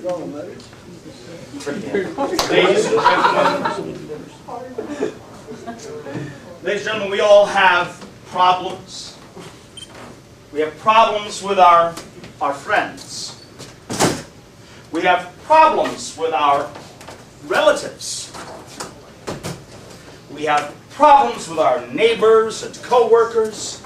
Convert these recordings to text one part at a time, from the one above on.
Ladies and gentlemen, we all have problems. We have problems with our friends. We have problems with our relatives. We have problems with our neighbors and co-workers.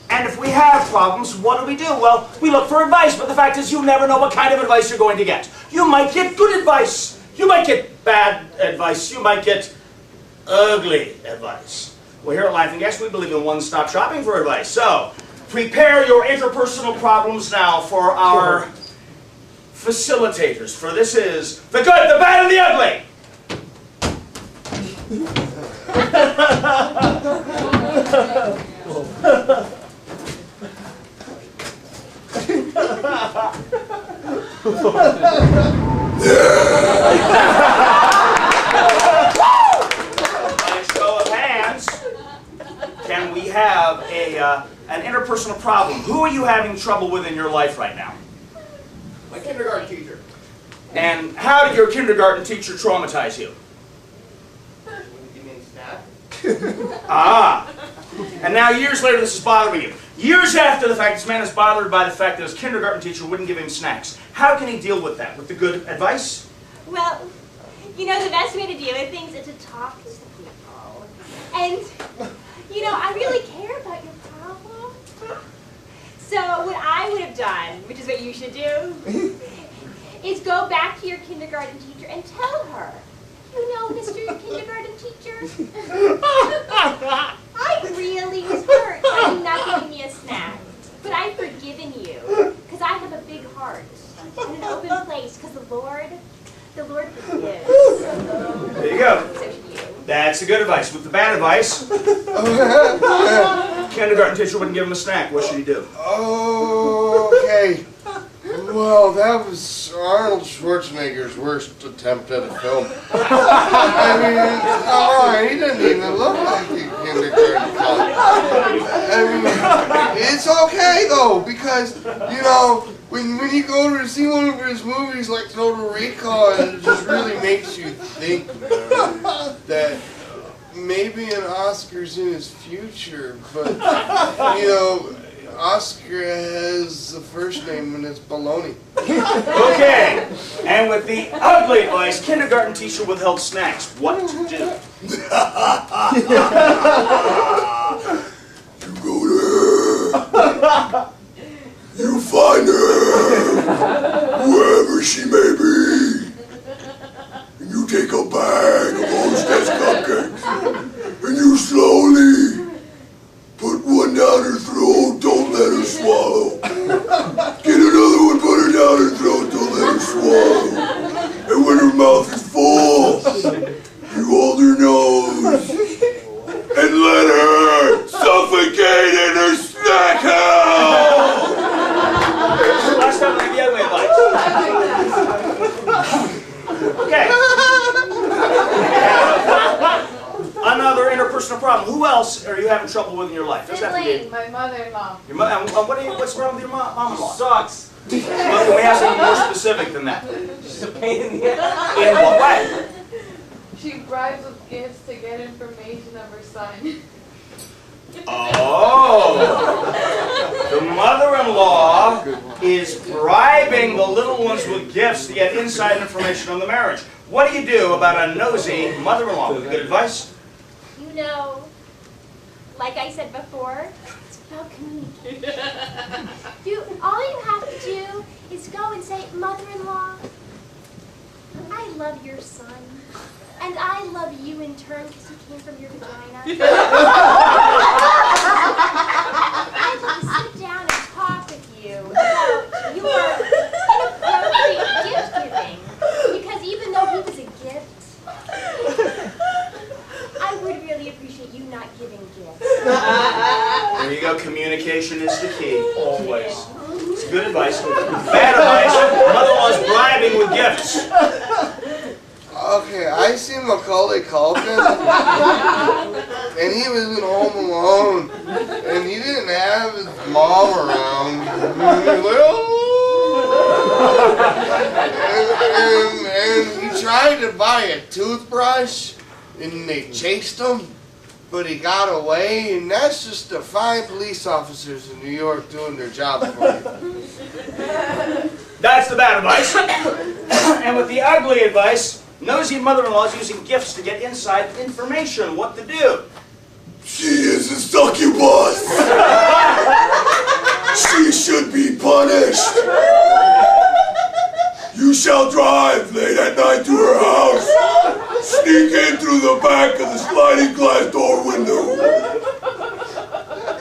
And if we have problems, what do? Well, we look for advice, but the fact is you never know what kind of advice you're going to get. You might get good advice. You might get bad advice. You might get ugly advice. Well, here at Laughing Gas, we believe in one-stop shopping for advice. So, prepare your interpersonal problems now for our facilitators. For this is the good, the bad, and the ugly. By a show of hands, can we have an interpersonal problem? Who are you having trouble with in your life right now? My kindergarten teacher. And how did your kindergarten teacher traumatize you? You mean snack? Ah. And now years later this is bothering you. Years after the fact, this man is bothered by the fact that his kindergarten teacher wouldn't give him snacks. How can he deal with that? With the good advice? Well, you know, the best way to deal with things is to talk to people. And, you know, I really care about your problem. So what I would have done, which is what you should do, is go back to your kindergarten teacher and tell her, you know, Mr. Kindergarten teacher, I really was hurt by you not giving me a snack. But I've forgiven you, because I have a big heart and an open place, because the Lord forgives. There you go. So should you. That's the good advice. With the bad advice, kindergarten teacher wouldn't give him a snack. What should he do? Okay. Well, that was Arnold Schwarzenegger's worst attempt at a film. I mean, come on, he didn't even look like a kindergarten cop. I mean, it's okay though, because, you know, when you go to see one of his movies like Total Recall, it just really makes you think that maybe an Oscar's in his future, but, you know, Oscar has the first name and it's baloney. Okay. And with the ugly advice, kindergarten teacher withheld snacks. What to do? You go there. You find her, whoever she may be, and you take a bag of Hostess cupcakes, and you slowly put one down her throat, don't let her swallow. Get another one, put her down her throat, don't let her swallow. And when her mouth is full, you hold her nose, and let her suffocate in her snack house. Last time I gave the ugly advice. Okay. Another interpersonal problem. Who else are you having trouble with in your life? Doesn't have to be My mother-in-law. your what's wrong with your mom-in-law? Sucks. Well, can we have something more specific than that? She's a pain in the ass. In what way? She bribes with gifts to get information of her son. Oh! The mother-in-law is bribing the little ones with gifts to get inside information on the marriage. What do you do about a nosy mother-in-law? With good advice? You know, like I said before, it's about communication. All you have to do is go and say, Mother-in-law, I love your son. And I love you in turn because he came from your vagina. I'd love to sit down and talk with you about your inappropriate gift giving. Because even though he was a gift, I would really appreciate you not giving gifts. There you go. Communication is the key, always. It's good advice. Bad advice. Mother-in-law's bribing with gifts. Okay, I seen Macaulay Culkin, and he was at home alone, and he didn't have his mom around. And he was like, oh. And he tried to buy a toothbrush, and they chased him, but he got away, and that's just the fine police officers in New York doing their job for you. That's the bad advice. And with the ugly advice, nosy mother-in-law is using gifts to get inside information what to do. She is a succubus. She should be punished. You shall drive late at night to her house. Sneak in through the back of the sliding glass door window.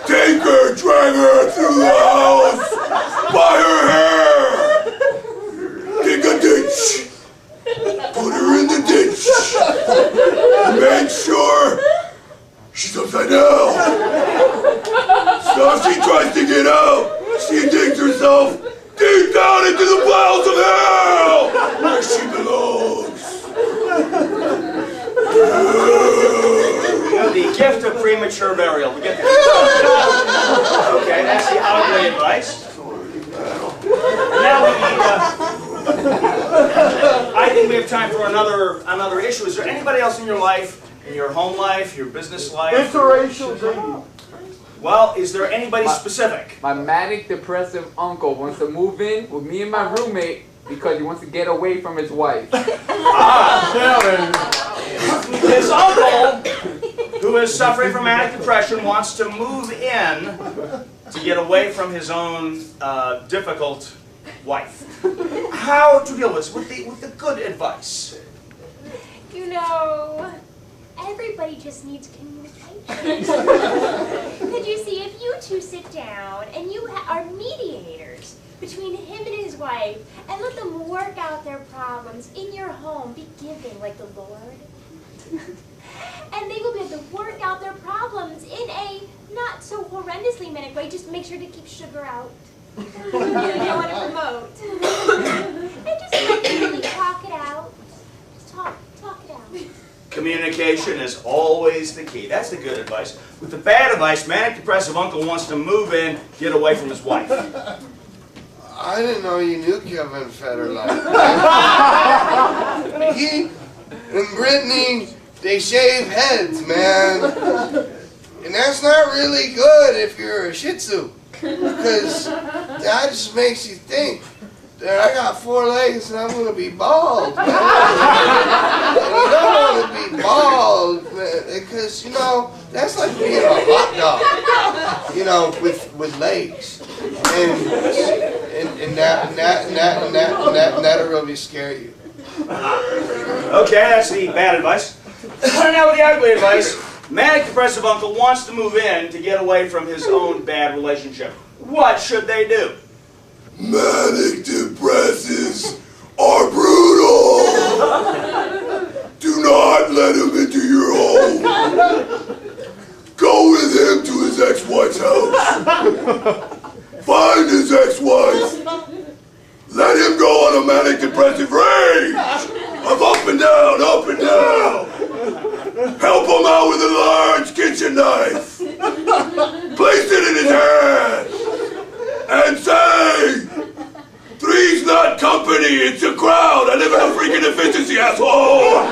Take her, drag her through the house by her hair. Dig a ditch. Put her in the ditch. Make sure she's upside down. So if she tries to get out, she digs herself deep down into the bowels of hell, where she belongs. The gift of premature burial. We get that. Okay, that's the ugly advice. Now we need. I think we have time for another issue. Is there anybody else in your life, in your home life, your business life? Interracial dating. Well, is there anybody specific? My manic depressive uncle wants to move in with me and my roommate because he wants to get away from his wife. His uncle, who is suffering from manic depression, wants to move in to get away from his own difficult wife. How to deal with this? With the good advice. You know, everybody just needs communication. Could you see, if you two sit down and you are mediators between him and his wife and let them work out their problems in your home, be giving like the Lord, and they will be able to work out their problems in a not so horrendously manic way. Just make sure to keep sugar out. You don't want to promote. And just like really talk it out. Just talk it out. Communication is always the key. That's the good advice. With the bad advice, manic depressive uncle wants to move in, get away from his wife. I didn't know you knew Kevin Federer like that. He and Brittany, they shave heads, man. And that's not really good if you're a Shih Tzu. Because that just makes you think that I got 4 legs and I'm going to be bald, man. And you don't want to be bald, man, because, you know, that's like being a hot dog, you know, with legs. And that'll really scare you. Okay, that's the bad advice. Now with the ugly advice, manic depressive uncle wants to move in to get away from his own bad relationship. What should they do? Manic depressives are brutal. Do not let him into your home. Go with him to his ex-wife's house. Find his ex-wife. Let him go on a manic depressive rage of up and down, up and down. Help him out with a large kitchen knife. Place it in his hand and say, "Three's not company, it's a crowd. I live in a freaking efficiency, asshole."